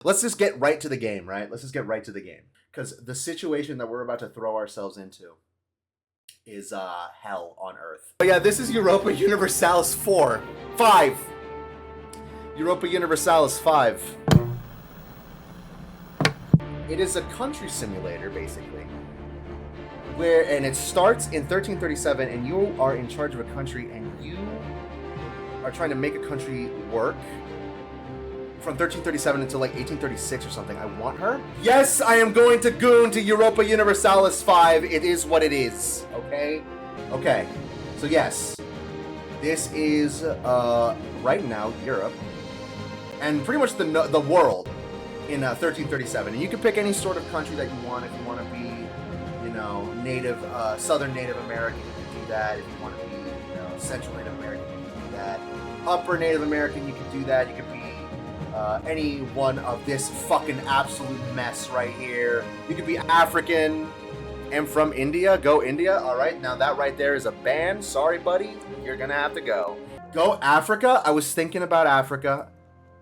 Let's just get right to the game, right? Let's just get right to the game. Because the situation that we're about to throw ourselves into is hell on earth. But yeah, this is Europa Universalis 4. 5. Europa Universalis 5. It is a country simulator, basically. And it starts in 1337, and you are in charge of a country, and you are trying to make a country work from 1337 until like 1836 or something. I want her. Yes, I am going to goon to Europa Universalis 5. It is what it is. Okay? Okay. So yes, this is right now Europe and pretty much the world in 1337. And you can pick any sort of country that you want. If you want to be, you know, native, Southern Native American, you can do that. If you want to be, you know, Central Native American, you can do that. Upper Native American, you can do that. You can be any one of this fucking absolute mess right here. You could be African and from India. Go India. All right, now that right there is a ban. Sorry, buddy, you're gonna have to go. Go Africa. I was thinking about Africa,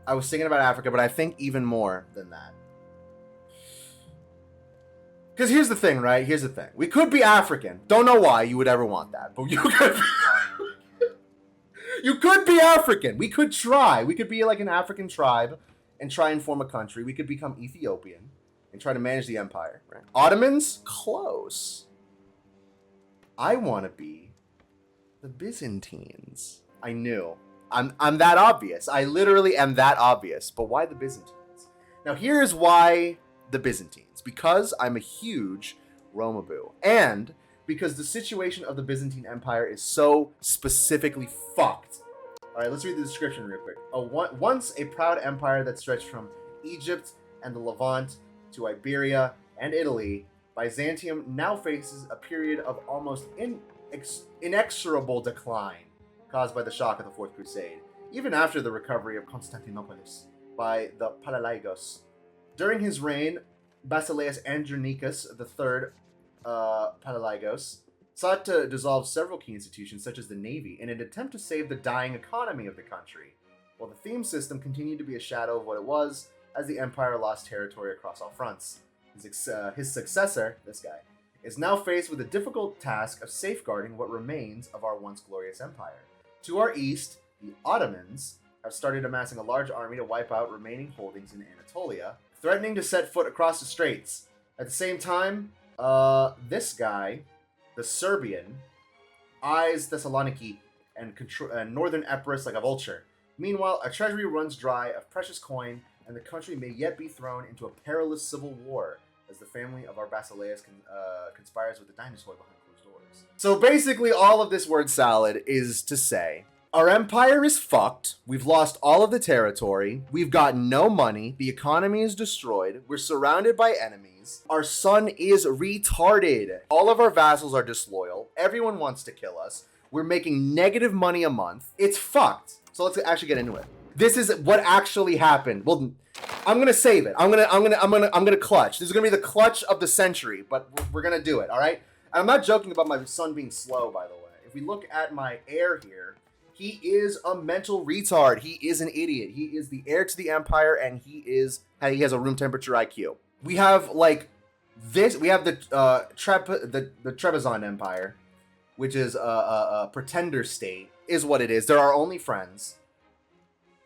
but I think even more than that. Because here's the thing, right? Here's the thing. We could be African. Don't know why you would ever want that, but you could be You could be African. We could try. We could be like an African tribe and try and form a country. We could become Ethiopian and try to manage the empire. Right? Ottomans? Close. I want to be the Byzantines. I knew. I'm that obvious. I literally am that obvious. But why the Byzantines? Now here's why the Byzantines. Because I'm a huge Romaboo. And because the situation of the Byzantine Empire is so specifically fucked. All right, let's read the description real quick. Once a proud empire that stretched from Egypt and the Levant to Iberia and Italy, Byzantium now faces a period of almost inexorable decline caused by the shock of the Fourth Crusade, even after the recovery of Constantinople by the Palaigos. During his reign, Basileus Andronicus III Palaigos sought to dissolve several key institutions such as the Navy in an attempt to save the dying economy of the country, while the theme system continued to be a shadow of what it was as the empire lost territory across all fronts. His successor, this guy, is now faced with the difficult task of safeguarding what remains of our once glorious empire. To our east, the Ottomans have started amassing a large army to wipe out remaining holdings in Anatolia, threatening to set foot across the straits. At the same time, this guy, the Serbian, eyes Thessaloniki and northern Epirus like a vulture. Meanwhile, a treasury runs dry of precious coin, and the country may yet be thrown into a perilous civil war as the family of our Basileus conspires with the dinosaur behind closed doors. So basically, all of this word salad is to say, our empire is fucked. We've lost all of the territory. We've got no money. The economy is destroyed. We're surrounded by enemies. Our sun is retarded. All of our vassals are disloyal. Everyone wants to kill us. We're making negative money a month. It's fucked. So let's actually get into it. This is what actually happened. Well, I'm gonna save it. I'm gonna clutch. This is gonna be the clutch of the century, but we're gonna do it. All right. I'm not joking about my son being slow, by the way. If we look at my heir here. He is a mental retard. He is an idiot. He is the heir to the empire, and he has a room temperature IQ. We have like this. We have the Trebizond Empire, which is a pretender state, is what it is. They're our only friends.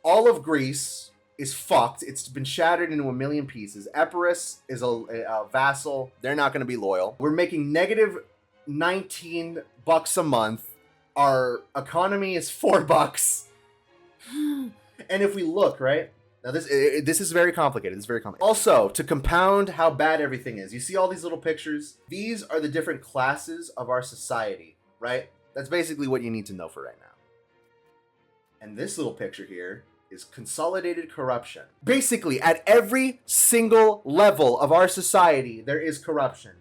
All of Greece is fucked. It's been shattered into a million pieces. Epirus is a vassal. They're not going to be loyal. We're making negative $19 a month. Our economy is $4. And if we look, right? Now this is very complicated. It's very complicated. Also, to compound how bad everything is, you see all these little pictures? These are the different classes of our society, right? That's basically what you need to know for right now. And this little picture here is consolidated corruption. Basically, at every single level of our society, there is corruption.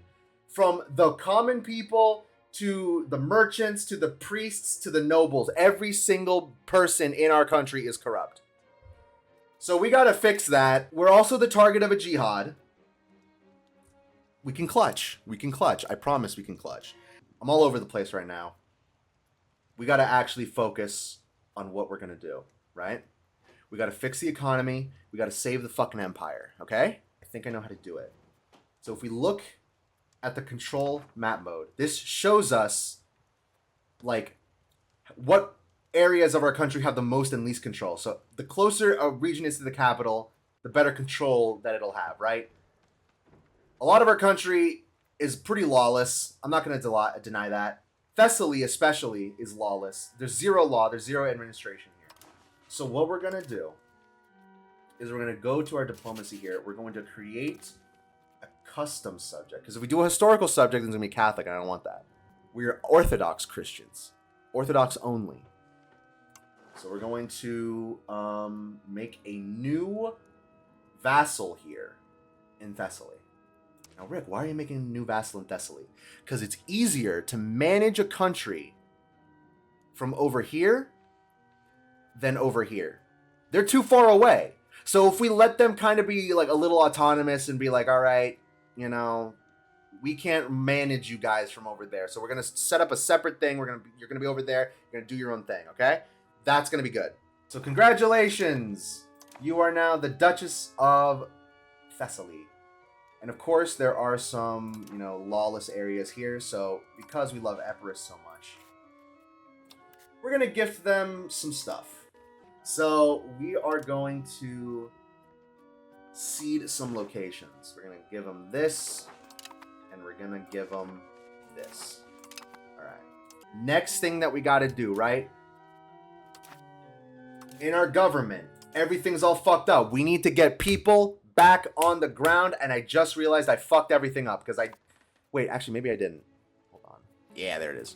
From the common people to the merchants, to the priests, to the nobles. Every single person in our country is corrupt. So we gotta fix that. We're also the target of a jihad. We can clutch. We can clutch. I promise we can clutch. I'm all over the place right now. We gotta actually focus on what we're gonna do, right? We got to fix the economy. We got to save the fucking empire, okay? I think I know how to do it. So if we look at the control map mode, this shows us, like, what areas of our country have the most and least control. So the closer a region is to the capital, the better control that it'll have, right? A lot of our country is pretty lawless. I'm not going to deny that. Thessaly especially is lawless. There's zero law. There's zero administration here. So what we're going to do is we're going to go to our diplomacy here. We're going to create a custom subject. Because if we do a historical subject, then it's going to be Catholic, and I don't want that. We are Orthodox Christians. Orthodox only. So we're going to make a new vassal here in Thessaly. Now, Rick, why are you making a new vassal in Thessaly? Because it's easier to manage a country from over here than over here. They're too far away. So if we let them kind of be like a little autonomous and be like, all right, you know, we can't manage you guys from over there. So we're going to set up a separate thing. You're going to be over there. You're going to do your own thing, okay? That's going to be good. So congratulations. You are now the Duchess of Thessaly. And of course, there are some, you know, lawless areas here. So because we love Epirus so much, we're going to gift them some stuff. So we are going to seed some locations. We're going to give them this, and we're going to give them this. All right. Next thing that we got to do, right? In our government, everything's all fucked up. We need to get people back on the ground, and I just realized I fucked everything up because wait, actually, maybe I didn't. Hold on. Yeah, there it is.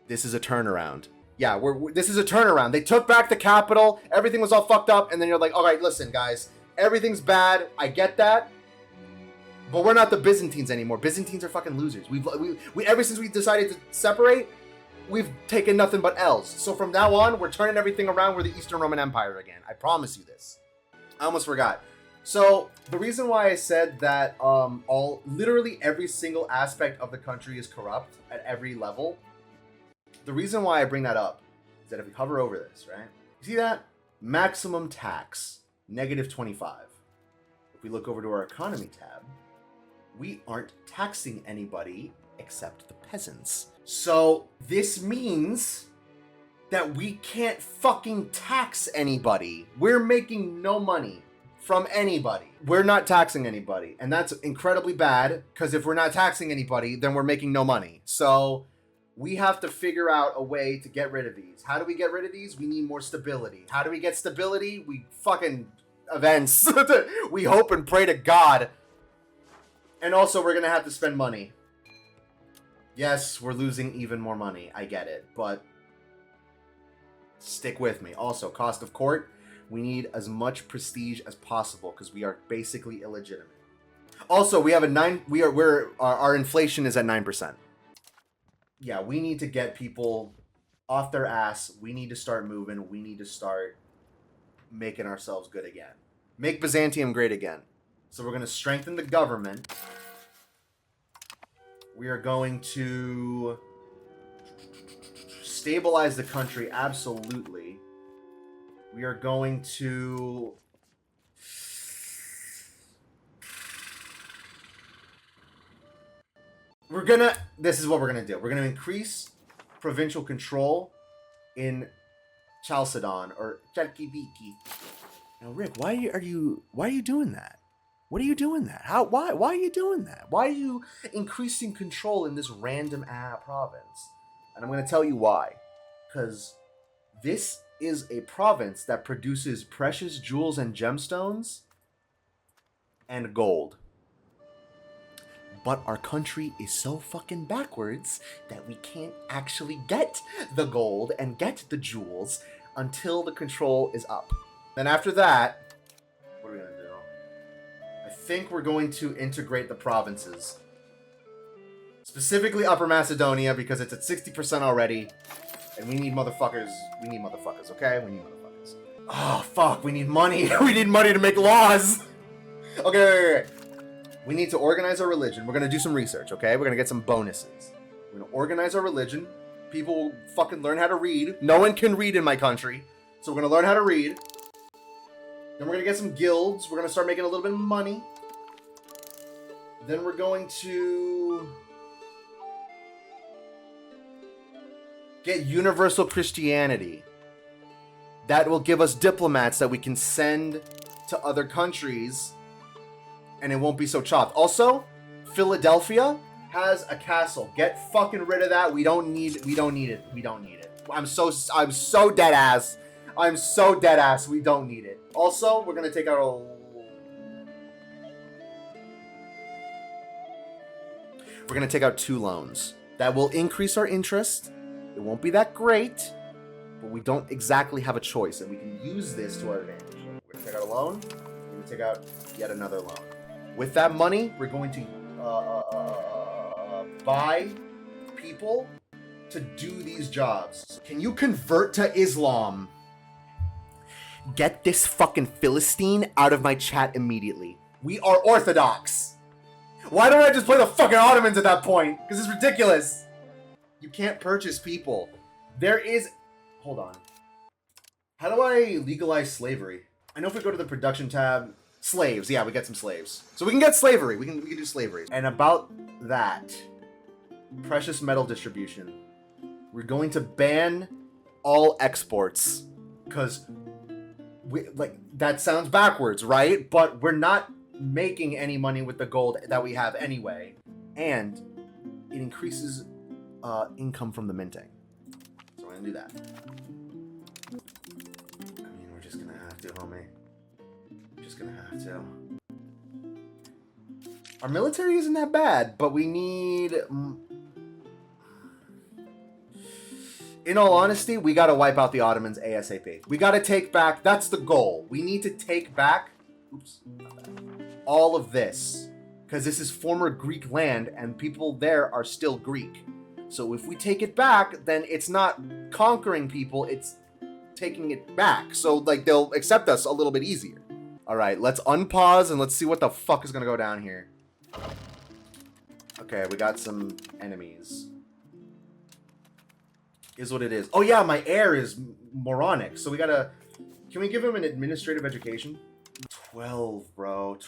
This is a turnaround. Yeah, this is a turnaround. They took back the capital. Everything was all fucked up, and then you're like, all right, listen, guys, everything's bad. I get that, but we're not the Byzantines anymore. Byzantines are fucking losers. We ever since we decided to separate, we've taken nothing but L's. So from now on, we're turning everything around. We're the Eastern Roman Empire again. I promise you this. I almost forgot. So the reason why I said that literally every single aspect of the country is corrupt at every level, the reason why I bring that up is that if we hover over this, right? You see that? Maximum tax, -25. If we look over to our economy tab, we aren't taxing anybody except the peasants. So this means that we can't fucking tax anybody. We're making no money from anybody. We're not taxing anybody. And that's incredibly bad, because if we're not taxing anybody, then we're making no money. So we have to figure out a way to get rid of these. How do we get rid of these? We need more stability. How do we get stability? We fucking events. We hope and pray to God. And also, we're going to have to spend money. Yes, we're losing even more money. I get it. But stick with me. Also, cost of court. We need as much prestige as possible because we are basically illegitimate. Also, we have our inflation is at 9%. Yeah, we need to get people off their ass. We need to start moving. We need to start making ourselves good again. Make Byzantium great again. So we're going to strengthen the government. We are going to stabilize the country, absolutely. We are going to this is what we're gonna do. We're gonna increase provincial control in Chalcedon or Chalkidiki. Now, Rick, why are you doing that? What are you doing that? Why are you doing that? Why are you increasing control in this random province? And I'm gonna tell you why. Because this is a province that produces precious jewels and gemstones and gold. But our country is so fucking backwards that we can't actually get the gold and get the jewels until the control is up. Then after that, what are we gonna do? I think we're going to integrate the provinces. Specifically Upper Macedonia, because it's at 60% already. And we need motherfuckers. We need motherfuckers, okay? We need motherfuckers. Oh, fuck. We need money. We need money to make laws. Okay, wait. We need to organize our religion. We're going to do some research, okay? We're going to get some bonuses. We're going to organize our religion. People will fucking learn how to read. No one can read in my country. So we're going to learn how to read. Then we're going to get some guilds. We're going to start making a little bit of money. Then we're going to get universal Christianity. That will give us diplomats that we can send to other countries, and it won't be so chopped. Also, Philadelphia has a castle. Get fucking rid of that. We don't need it. We don't need it. I'm so dead ass. I'm so dead ass. We don't need it. Also, we're gonna take out a... We're gonna take out 2 loans. That will increase our interest. It won't be that great, but we don't exactly have a choice, and we can use this to our advantage. We're gonna take out a loan. We're gonna take out yet another loan. With that money, we're going to buy people to do these jobs. Can you convert to Islam? Get this fucking Philistine out of my chat immediately. We are Orthodox. Why don't I just play the fucking Ottomans at that point? Because it's ridiculous. You can't purchase people. There is... Hold on. How do I legalize slavery? I know if we go to the production tab... Slaves. Yeah, we get some slaves. So we can get slavery. We can do slavery. And about that... Precious metal distribution. We're going to ban all exports. Because... that sounds backwards, right? But we're not making any money with the gold that we have anyway. And it increases income from the minting. So we're gonna do that. I mean, we're just gonna have to, homie. Just gonna have to. Our military isn't that bad, but we need... In all honesty, we gotta wipe out the Ottomans ASAP. We gotta take back... That's the goal. We need to take back... Oops. Not that. All of this. Because this is former Greek land, and people there are still Greek. So if we take it back, then it's not conquering people, it's taking it back. So, like, they'll accept us a little bit easier. Alright, let's unpause and let's see what the fuck is gonna go down here. Okay, we got some enemies. Is what it is. Oh yeah, my heir is moronic, so we gotta... Can we give him an administrative education? 12, bro. 12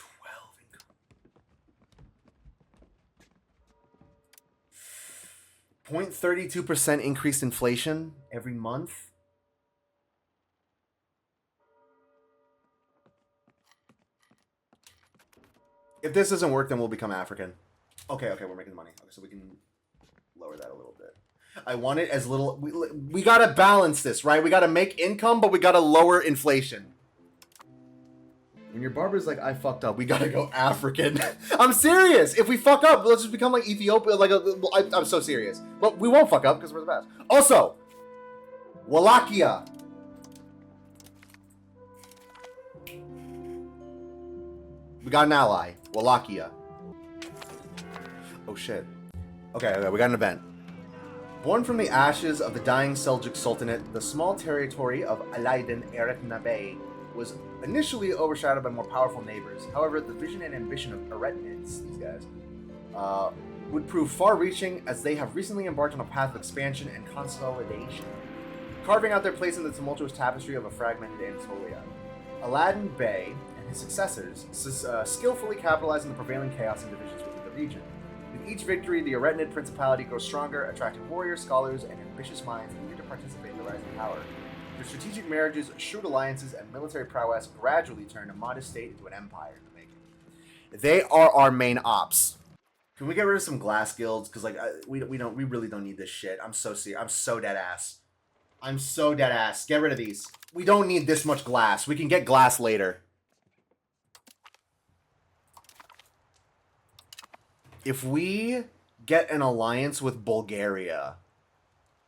income. 0.32% increased inflation every month. If this doesn't work, then we'll become African. Okay, we're making money. Okay, so we can lower that a little bit. I want it as little... We gotta balance this, right? We gotta make income, but we gotta lower inflation. When your barber's like, I fucked up, we gotta go African. I'm serious. If we fuck up, let's just become like Ethiopia. I'm so serious. But we won't fuck up because we're the best. Also, Wallachia. We got an ally. Wallachia. Oh shit. Okay, we got an event. Born from the ashes of the dying Seljuk Sultanate, the small territory of Alaydin Eretna Bey was initially overshadowed by more powerful neighbors. However, the vision and ambition of Eretnids, these guys, would prove far-reaching as they have recently embarked on a path of expansion and consolidation, carving out their place in the tumultuous tapestry of a fragmented Anatolia. Aladdin Bey and his successors skillfully capitalized on the prevailing chaos and divisions within the region. With each victory, the Eretnid Principality grows stronger, attracting warriors, scholars, and ambitious minds eager to participate in the rising power. Their strategic marriages, shrewd alliances, and military prowess gradually turned a modest state into an empire in the making. They are our main ops. Can we get rid of some glass guilds? Because we really don't need this shit. I'm so serious. I'm so dead ass. I'm so dead ass. Get rid of these. We don't need this much glass. We can get glass later. If we get an alliance with Bulgaria,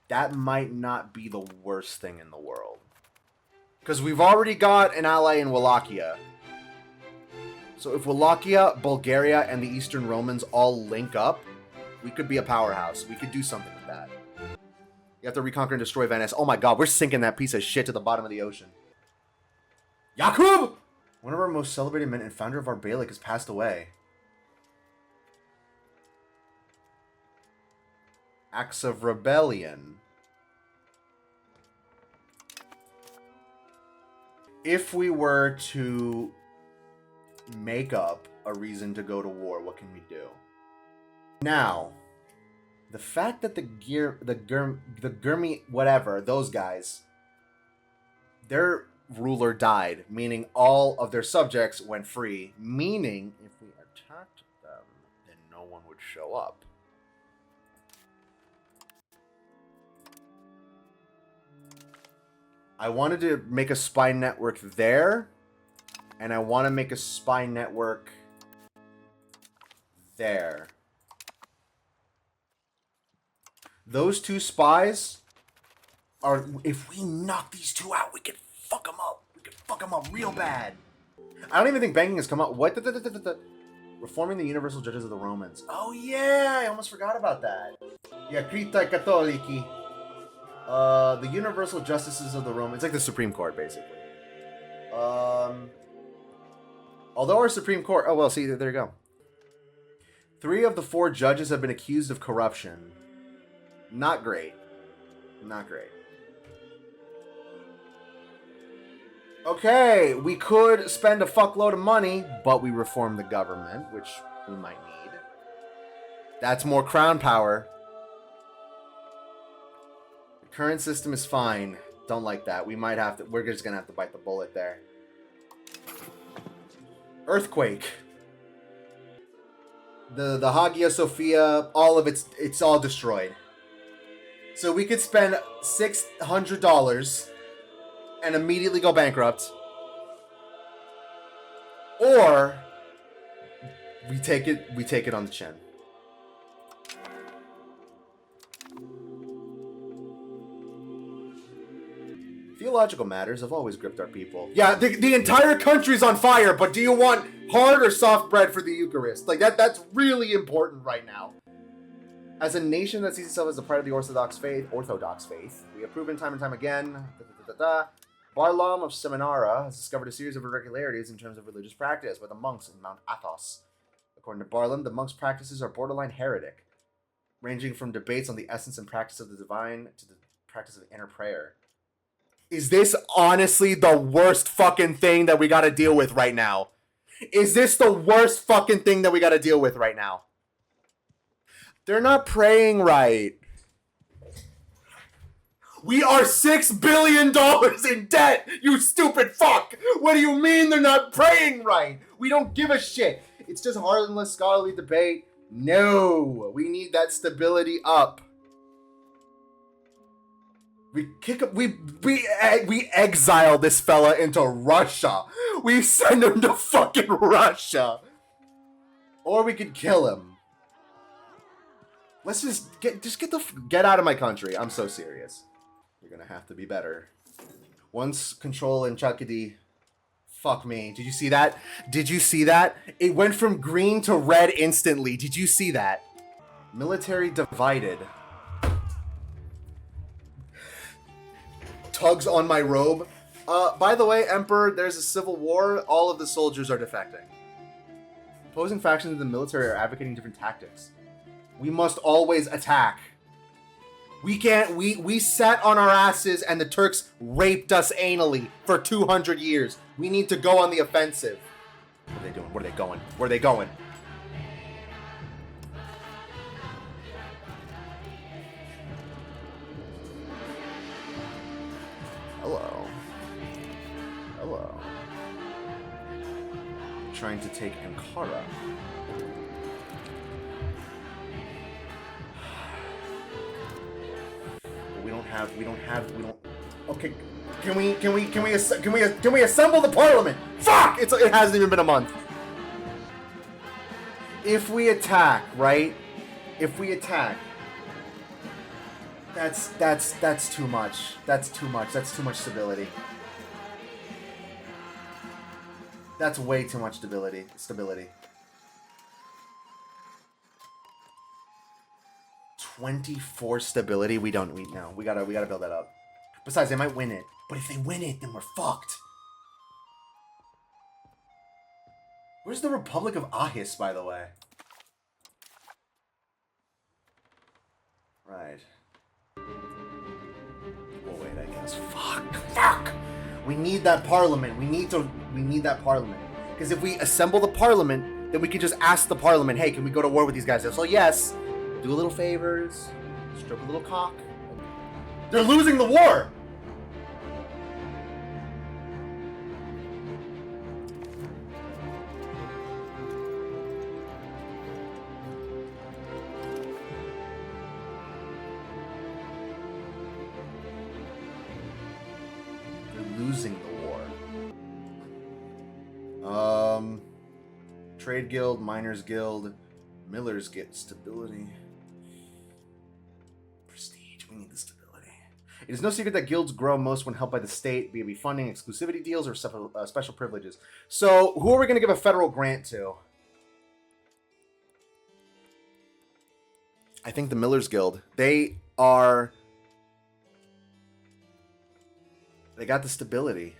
that might not be the worst thing in the world. Because we've already got an ally in Wallachia. So if Wallachia, Bulgaria, and the Eastern Romans all link up, we could be a powerhouse. We could do something with that. You have to reconquer and destroy Venice. Oh my god, we're sinking that piece of shit to the bottom of the ocean. Yakub! One of our most celebrated men and founder of our Beylik has passed away. Acts of rebellion. If we were to make up a reason to go to war, what can we do? Now, the fact that the Gurmi, whatever, those guys, their ruler died, meaning all of their subjects went free, meaning if we attacked them, then no one would show up. I wanted to make a spy network there, and I want to make a spy network there. Those two spies are, if we knock these two out, we can fuck them up. We can fuck them up real bad. I don't even think banking has come out. What? Reforming the universal judges of the Romans. Oh yeah, I almost forgot about that. Yeah, Crita Cattolici. The universal justices of the Romans. It's like the Supreme Court, basically. Although our Supreme Court... Oh, well, see, there you go. 3 of the 4 judges have been accused of corruption. Not great. Not great. Okay, we could spend a fuckload of money, but we reform the government, which we might need. That's more crown power. The current system is fine. Don't like that. We might have to... We're just gonna have to bite the bullet there. Earthquake. The Hagia Sophia, all of it's all destroyed. So we could spend $600 and immediately go bankrupt. Or we take it on the chin. Theological matters have always gripped our people. Yeah, the entire country's on fire, but do you want hard or soft bread for the Eucharist? Like that's really important right now. As a nation that sees itself as a part of the Orthodox faith, we have proven time and time again. Barlaam of Seminara has discovered a series of irregularities in terms of religious practice with the monks in Mount Athos. According to Barlaam, the monks' practices are borderline heretic, ranging from debates on the essence and practice of the divine to the practice of inner prayer. Is this honestly the worst fucking thing that we gotta deal with right now? Is this the worst fucking thing that we gotta deal with right now? They're not praying right. We are $6 billion in debt, you stupid fuck! What do you mean they're not praying right? We don't give a shit. It's just harmless scholarly debate. No, we need that stability up. We exile this fella into Russia. We send him to fucking Russia. Or we could kill him. Let's just get out of my country. I'm so serious. You're gonna have to be better. Once control in Chalkidiki. Fuck me. Did you see that? Did you see that? It went from green to red instantly. Did you see that? Military divided. Tugs on my robe. By the way, Emperor, there's a civil war. All of the soldiers are defecting. Opposing factions in the military are advocating different tactics. We must always attack. We can't. We sat on our asses and the Turks raped us anally for 200 years. We need to go on the offensive. What are they doing? Where are they going? Where are they going? Hello. Hello. Trying to take Ankara. We don't. Okay, can we assemble the parliament? Fuck! It hasn't even been a month. If we attack, right? If we attack, that's too much. That's too much. That's too much stability. That's way too much stability. 24 stability. We gotta build that up. Besides, they might win it. But if they win it, then we're fucked. Where's the Republic of Ahis, by the way? Right. Oh wait, I guess. Fuck. We need that parliament. We need that parliament. Because if we assemble the parliament, then we can just ask the parliament, hey, can we go to war with these guys? So yes, do a little favors, stroke a little cock. They're losing the war! Losing the war. Trade guild, miners guild, millers get stability. Prestige, we need the stability. It is no secret that guilds grow most when helped by the state, be it funding, exclusivity deals, or special privileges. So, who are we going to give a federal grant to? I think the millers guild. They got the stability.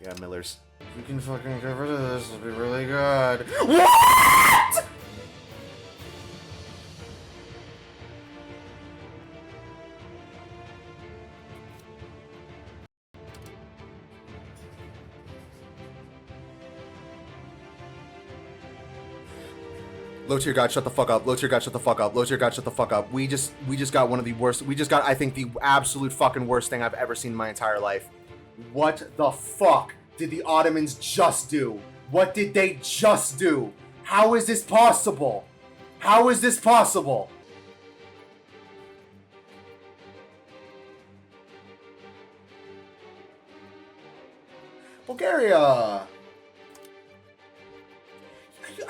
Yeah, millers. If we can fucking get rid of this, it'll be really good. What?! Low tier god, shut the fuck up. Low tier god, shut the fuck up. Low tier god, shut the fuck up. We just got one of the worst. We just got, I think, the absolute fucking worst thing I've ever seen in my entire life. What the fuck did the Ottomans just do? What did they just do? How is this possible? How is this possible? Bulgaria! Are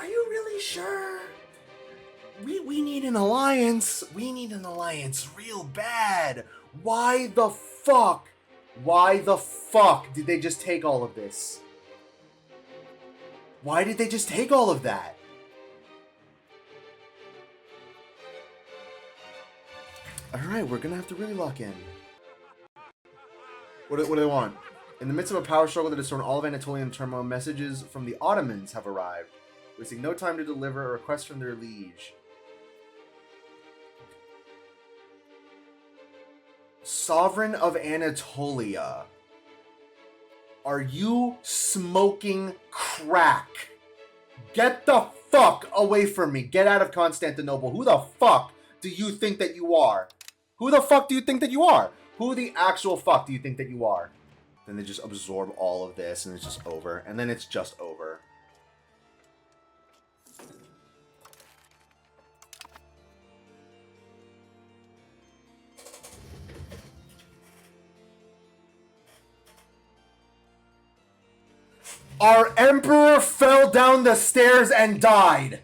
you really sure? We need an alliance. We need an alliance real bad. Why the fuck? Why the fuck did they just take all of this? Why did they just take all of that? Alright, we're gonna have to really lock in. What do they want? In the midst of a power struggle that has thrown all of Anatolian turmoil, messages from the Ottomans have arrived, wasting no time to deliver a request from their liege. Sovereign of Anatolia. Are you smoking crack? Get the fuck away from me. Get out of Constantinople. Who the fuck do you think that you are? Who the fuck do you think that you are? Who the actual fuck do you think that you are? Then they just absorb all of this and it's just over. And then it's just over. Our emperor fell down the stairs and died.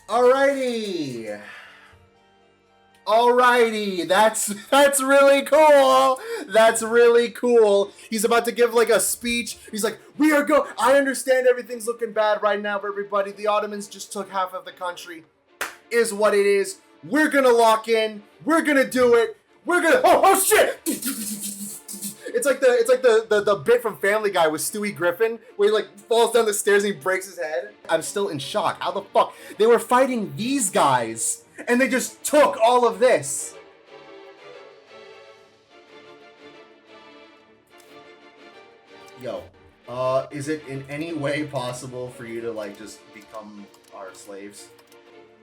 Alrighty. Alrighty. That's really cool. That's really cool. He's about to give like a speech. He's like, I understand everything's looking bad right now for everybody. The Ottomans just took half of the country. Is what it is. We're gonna lock in. We're gonna do it. We're gonna oh shit! It's like the bit from Family Guy with Stewie Griffin, where he like falls down the stairs and he breaks his head. I'm still in shock. How the fuck? They were fighting these guys, and they just took all of this. Yo, is it in any way possible for you to like just become our slaves?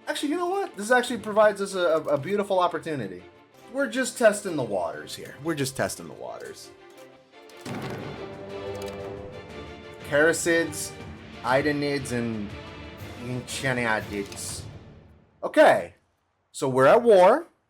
Actually, you know what? This actually provides us a beautiful opportunity. We're just testing the waters here. We're just testing the waters. Karasids, Idanids, and Enchaniadids. Okay. So we're at war.